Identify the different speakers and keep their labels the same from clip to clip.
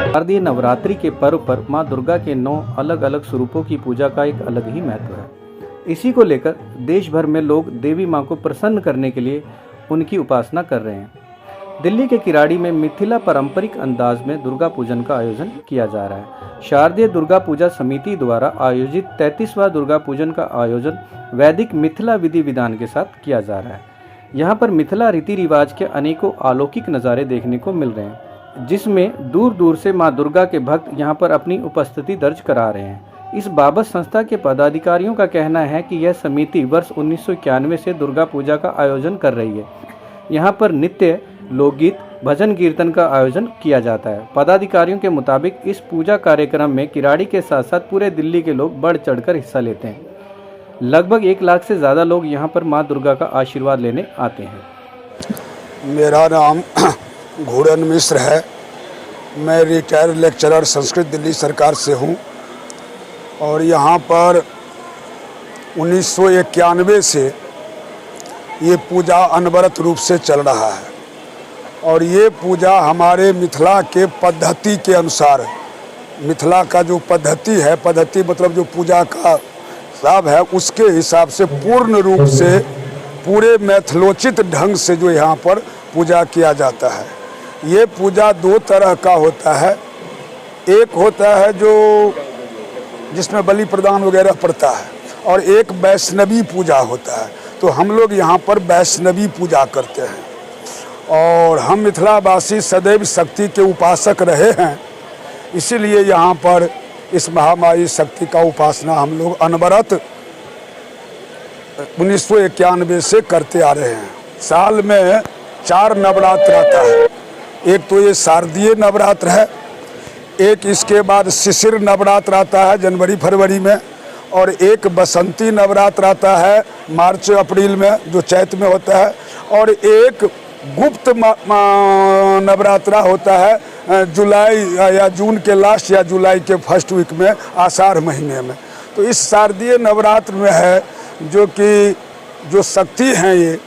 Speaker 1: शारदीय नवरात्रि के पर्व पर मां दुर्गा के 9 अलग अलग स्वरूपों की पूजा का एक अलग ही महत्व है। इसी को लेकर देश भर में लोग देवी मां को प्रसन्न करने के लिए उनकी उपासना कर रहे हैं। दिल्ली के किराड़ी में मिथिला पारंपरिक अंदाज में दुर्गा पूजन का आयोजन किया जा रहा है। शारदीय दुर्गा पूजा समिति द्वारा आयोजित 33वां दुर्गा पूजन का आयोजन वैदिक मिथिला विधि विधान के साथ किया जा रहा है। यहाँ पर मिथिला रीति रिवाज के अनेकों अलौकिक नज़ारे देखने को मिल रहे हैं, जिसमें दूर दूर से मां दुर्गा के भक्त यहां पर अपनी उपस्थिति दर्ज करा रहे हैं। इस बाबत संस्था के पदाधिकारियों का कहना है कि यह समिति वर्ष 1991 से दुर्गा पूजा का आयोजन कर रही है। यहां पर नृत्य, लोकगीत, भजन कीर्तन का आयोजन किया जाता है। पदाधिकारियों के मुताबिक इस पूजा कार्यक्रम में किराड़ी के साथ साथ पूरे दिल्ली के लोग बढ़ चढ़कर हिस्सा लेते हैं। लगभग 1 लाख से ज़्यादा लोग यहाँ पर माँ दुर्गा का आशीर्वाद लेने आते हैं।
Speaker 2: मेरा नाम घूरन मिश्र है। मैं रिटायर्ड लेक्चरर संस्कृत दिल्ली सरकार से हूँ और यहाँ पर 1991 से ये पूजा अनवरत रूप से चल रहा है और ये पूजा हमारे मिथिला के पद्धति के अनुसार, मिथिला का जो पद्धति है, पद्धति मतलब जो पूजा का हिसाब है, उसके हिसाब से पूर्ण रूप से पूरे मैथिलोचित ढंग से जो यहाँ पर पूजा किया जाता है। ये पूजा 2 तरह का होता है। एक होता है जो जिसमें बलि प्रदान वगैरह पड़ता है और एक वैष्णवी पूजा होता है। तो हम लोग यहाँ पर वैष्णवी पूजा करते हैं और हम मिथिलावासी सदैव शक्ति के उपासक रहे हैं, इसीलिए यहाँ पर इस महामाई शक्ति का उपासना हम लोग अनवरत 1991 से करते आ रहे हैं। साल में 4 नवरात्र आता है। एक तो ये शारदीय नवरात्र है, एक इसके बाद शिशिर नवरात्र आता है जनवरी फरवरी में, और एक बसंती नवरात्र आता है मार्च अप्रैल में जो चैत में होता है, और एक गुप्त नवरात्रा होता है जुलाई या जून के लास्ट या जुलाई के फर्स्ट वीक में, आषाढ़ महीने में। तो इस शारदीय नवरात्र में है जो कि जो शक्ति हैं ये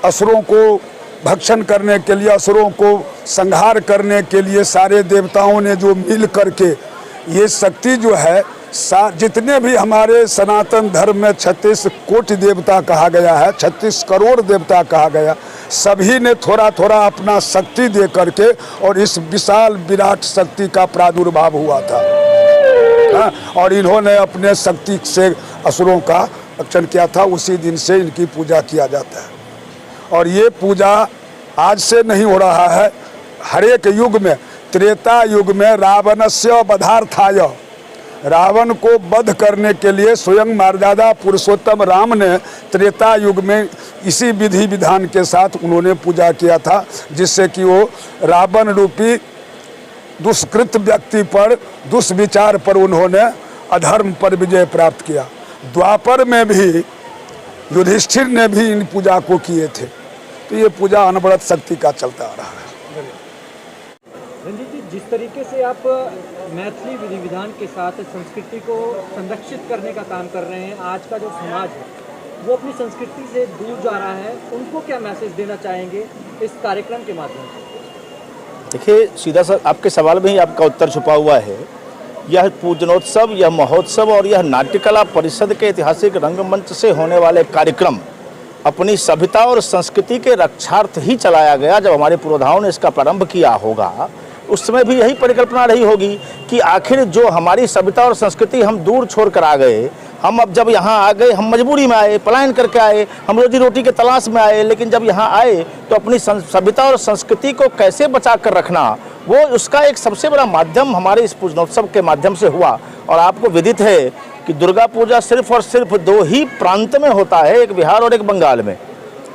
Speaker 2: असुरों को भक्षण करने के लिए, असुरों को संहार करने के लिए सारे देवताओं ने जो मिल करके ये शक्ति जो है, जितने भी हमारे सनातन धर्म में 36 कोटि देवता कहा गया है, 36 करोड़ देवता कहा गया, सभी ने थोड़ा थोड़ा अपना शक्ति दे करके और इस विशाल विराट शक्ति का प्रादुर्भाव हुआ था। और इन्होंने अपने शक्ति से असुरों का भक्षण किया था। उसी दिन से इनकी पूजा किया जाता है और ये पूजा आज से नहीं हो रहा है, हर एक युग में। त्रेता युग में रावणस्य वधार्थाय, रावण को वध करने के लिए स्वयं मर्यादा पुरुषोत्तम राम ने त्रेता युग में इसी विधि विधान के साथ उन्होंने पूजा किया था, जिससे कि वो रावण रूपी दुष्कृत व्यक्ति पर, दुष्विचार पर उन्होंने अधर्म पर विजय प्राप्त किया। द्वापर में भी युधिष्ठिर ने भी इन पूजा को किए थे। तो ये पूजा अनवरत शक्ति का चलता आ रहा है।
Speaker 3: रंजीत जी, जिस तरीके से आप मैथिली विधि विधान के साथ संस्कृति को संरक्षित करने का काम कर रहे हैं, आज का जो समाज है वो अपनी संस्कृति से दूर जा रहा है, उनको क्या मैसेज देना चाहेंगे इस कार्यक्रम के माध्यम से?
Speaker 4: देखिए, सीधा सा आपके सवाल में ही आपका उत्तर छुपा हुआ है। यह पूजनोत्सव, यह महोत्सव और यह नाट्यकला परिषद के ऐतिहासिक रंगमंच से होने वाले कार्यक्रम अपनी सभ्यता और संस्कृति के रक्षार्थ ही चलाया गया। जब हमारे पूर्वधाओं ने इसका प्रारंभ किया होगा, उस समय भी यही परिकल्पना रही होगी कि आखिर जो हमारी सभ्यता और संस्कृति हम दूर छोड़ कर आ गए, हम अब जब यहाँ आ गए, हम मजबूरी में आए, पलायन करके आए, हम रोजी रोटी के तलाश में आए, लेकिन जब यहाँ आए तो अपनी सभ्यता और संस्कृति को कैसे बचा कर रखना, वो उसका एक सबसे बड़ा माध्यम हमारे इस पूजनोत्सव के माध्यम से हुआ। और आपको विदित है कि दुर्गा पूजा सिर्फ और सिर्फ 2 ही प्रांत में होता है, एक बिहार और एक बंगाल में।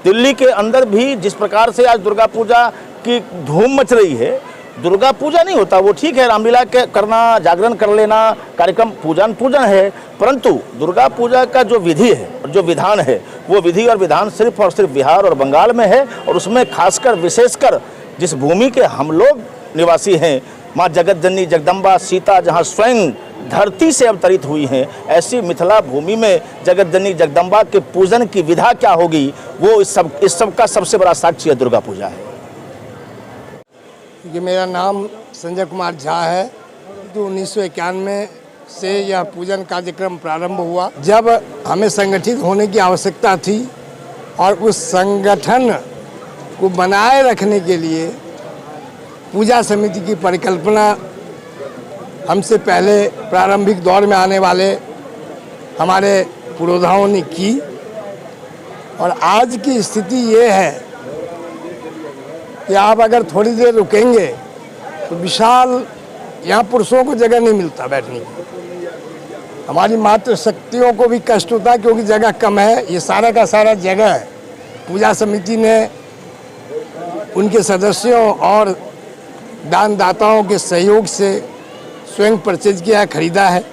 Speaker 4: दिल्ली के अंदर भी जिस प्रकार से आज दुर्गा पूजा की धूम मच रही है, दुर्गा पूजा नहीं होता, वो ठीक है, रामलीला के करना, जागरण कर लेना, कार्यक्रम पूजन है, परंतु दुर्गा पूजा का जो विधि है और जो विधान है, वो विधि और विधान सिर्फ और सिर्फ बिहार और बंगाल में है। और उसमें खासकर विशेषकर जिस भूमि के हम लोग निवासी हैं, माँ जगत जननी जगदम्बा सीता जहाँ स्वयं धरती से अवतरित हुई हैं, ऐसी मिथिला भूमि में जगत जननी जगदम्बा के पूजन की विधा क्या होगी, वो इस सब का सबसे बड़ा साक्षी है दुर्गा पूजा है।
Speaker 5: ये मेरा नाम संजय कुमार झा है। तो 1991 से यह पूजन कार्यक्रम प्रारंभ हुआ, जब हमें संगठित होने की आवश्यकता थी और उस संगठन को बनाए रखने के लिए पूजा समिति की परिकल्पना हमसे पहले प्रारंभिक दौर में आने वाले हमारे पुरोधाओं ने की। और आज की स्थिति ये है कि आप अगर थोड़ी देर रुकेंगे तो विशाल यहाँ पुरुषों को जगह नहीं मिलता बैठने की। हमारी मातृ शक्तियों को भी कष्ट होता है क्योंकि जगह कम है। ये सारा का सारा जगह है पूजा समिति ने उनके सदस्यों और दानदाताओं के सहयोग से स्वयं परचेज किया है, खरीदा है।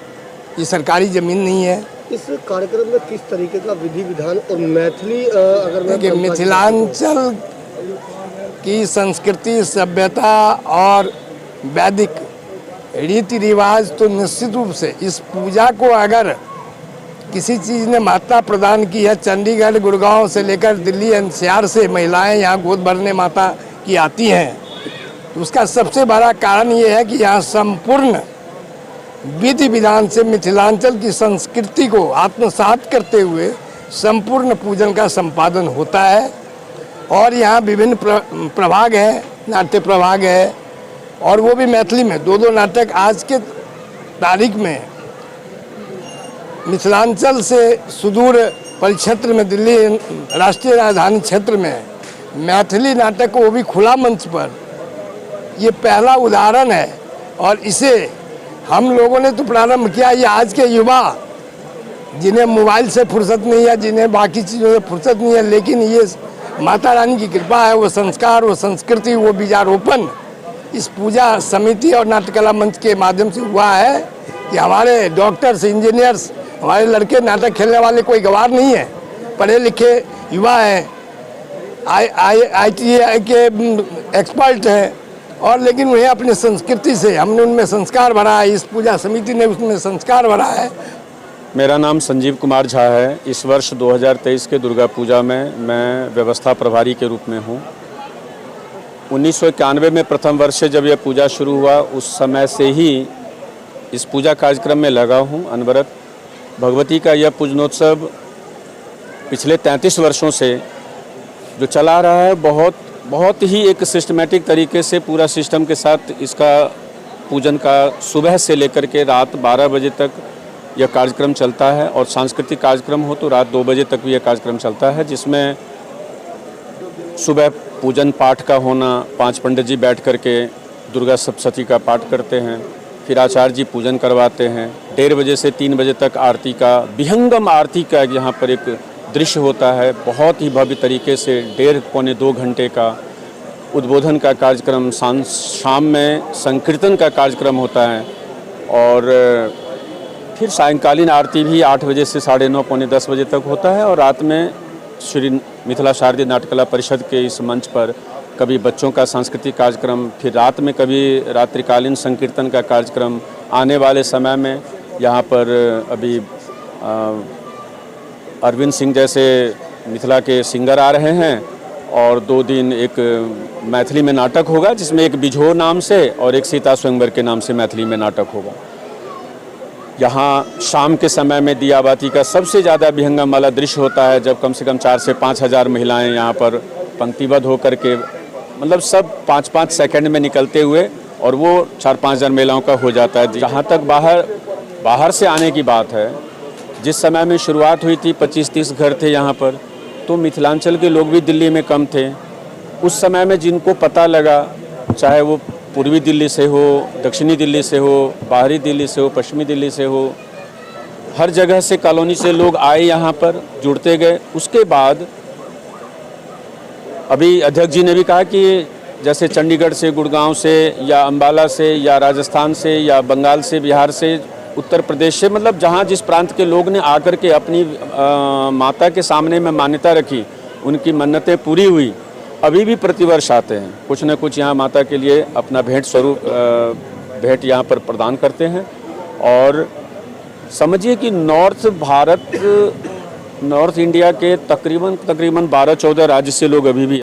Speaker 5: ये सरकारी ज़मीन नहीं है।
Speaker 6: इस कार्यक्रम में किस तरीके का विधि विधान और मैथिली अगर मैं
Speaker 5: देखिए, मिथिलांचल की संस्कृति, सभ्यता और वैदिक रीति रिवाज तो निश्चित रूप से इस पूजा को अगर किसी चीज़ ने महत्ता प्रदान की है, चंडीगढ़ गुड़गांव से लेकर दिल्ली एनसीआर से महिलाएं यहाँ गोद भरने माता की आती हैं, तो उसका सबसे बड़ा कारण ये है कि यहाँ संपूर्ण विधि विधान से मिथिलांचल की संस्कृति को आत्मसात करते हुए संपूर्ण पूजन का संपादन होता है। और यहाँ विभिन्न प्रभाग हैं, नाट्य प्रभाग है और वो भी मैथिली में। दो नाटक आज के तारीख में मिथिलांचल से सुदूर परिक्षेत्र में, दिल्ली राष्ट्रीय राजधानी क्षेत्र में मैथिली नाटक को, वो भी खुला मंच पर, ये पहला उदाहरण है। और इसे हम लोगों ने तो प्रारंभ किया। ये आज के युवा जिन्हें मोबाइल से फुर्सत नहीं है, जिन्हें बाकी चीज़ों से फुर्सत नहीं है, लेकिन ये माता रानी की कृपा है, वो संस्कार, वो संस्कृति, वो बीजारोपण इस पूजा समिति और नाट्यकला मंच के माध्यम से हुआ है कि हमारे डॉक्टर्स, इंजीनियर्स, हमारे लड़के नाटक खेलने वाले कोई गवार नहीं है, पढ़े लिखे युवा हैं, IIT के एक्सपर्ट हैं, और लेकिन उन्हें अपनी संस्कृति से हमने उनमें संस्कार भरा है। इस पूजा समिति ने उसमें संस्कार भरा है।
Speaker 7: मेरा नाम संजीव कुमार झा है। इस वर्ष 2023 के दुर्गा पूजा में मैं व्यवस्था प्रभारी के रूप में हूँ। 1991 में प्रथम वर्ष से जब यह पूजा शुरू हुआ, उस समय से ही इस पूजा कार्यक्रम में लगा हूँ अनवरत। भगवती का यह पूजनोत्सव पिछले 33 वर्षों से जो चला रहा है, बहुत ही एक सिस्टमेटिक तरीके से पूरा सिस्टम के साथ इसका पूजन का सुबह से लेकर के रात 12 बजे तक यह कार्यक्रम चलता है। और सांस्कृतिक कार्यक्रम हो तो रात 2 बजे तक भी यह कार्यक्रम चलता है, जिसमें सुबह पूजन पाठ का होना, 5 पंडित जी बैठ करके दुर्गा सप्तशती का पाठ करते हैं, फिर आचार्य जी पूजन करवाते हैं। 1:30 बजे से 3 बजे तक आरती का, विहंगम आरती का यहाँ पर एक दृश्य होता है। बहुत ही भव्य तरीके से 1.5 पौने 2 घंटे का उद्बोधन का कार्यक्रम, शाम में संकीर्तन का कार्यक्रम होता है। और फिर सायंकालीन आरती भी 8 बजे से 9:30 पौने 10 बजे तक होता है। और रात में श्री मिथिला शारदीय नाट्यकला परिषद के इस मंच पर कभी बच्चों का सांस्कृतिक कार्यक्रम, फिर रात में कभी रात्रिकालीन संकीर्तन का कार्यक्रम। आने वाले समय में यहाँ पर अभी अरविंद सिंह जैसे मिथिला के सिंगर आ रहे हैं, और 2 दिन एक मैथिली में नाटक होगा जिसमें एक बिझो नाम से और एक सीता स्वयंवर के नाम से मैथिली में नाटक होगा। यहाँ शाम के समय में दियाबाती का सबसे ज़्यादा विहंगम वाला दृश्य होता है, जब कम से कम 4 से 5 हज़ार महिलाएं यहाँ पर पंक्तिबद्ध होकर के, मतलब सब 5-5 सेकंड में निकलते हुए, और वो 4-5 हज़ार महिलाओं का हो जाता है। जहाँ तक बाहर से आने की बात है, जिस समय में शुरुआत हुई थी 25-30 घर थे यहाँ पर, तो मिथिलांचल के लोग भी दिल्ली में कम थे। उस समय में जिनको पता लगा, चाहे वो पूर्वी दिल्ली से हो, दक्षिणी दिल्ली से हो, बाहरी दिल्ली से हो, पश्चिमी दिल्ली से हो, हर जगह से कॉलोनी से लोग आए यहाँ पर, जुड़ते गए। उसके बाद अभी अध्यक्ष जी ने भी कहा कि जैसे चंडीगढ़ से, गुड़गांव से, या अंबाला से, या राजस्थान से, या बंगाल से, बिहार से, उत्तर प्रदेश से, मतलब जहाँ जिस प्रांत के लोग ने आकर के अपनी माता के सामने में मान्यता रखी, उनकी मन्नतें पूरी हुई, अभी भी प्रतिवर्ष आते हैं। कुछ न कुछ यहाँ माता के लिए अपना भेंट स्वरूप भेंट यहाँ पर प्रदान करते हैं। और समझिए कि नॉर्थ इंडिया के तकरीबन 12-14 राज्य से लोग अभी भी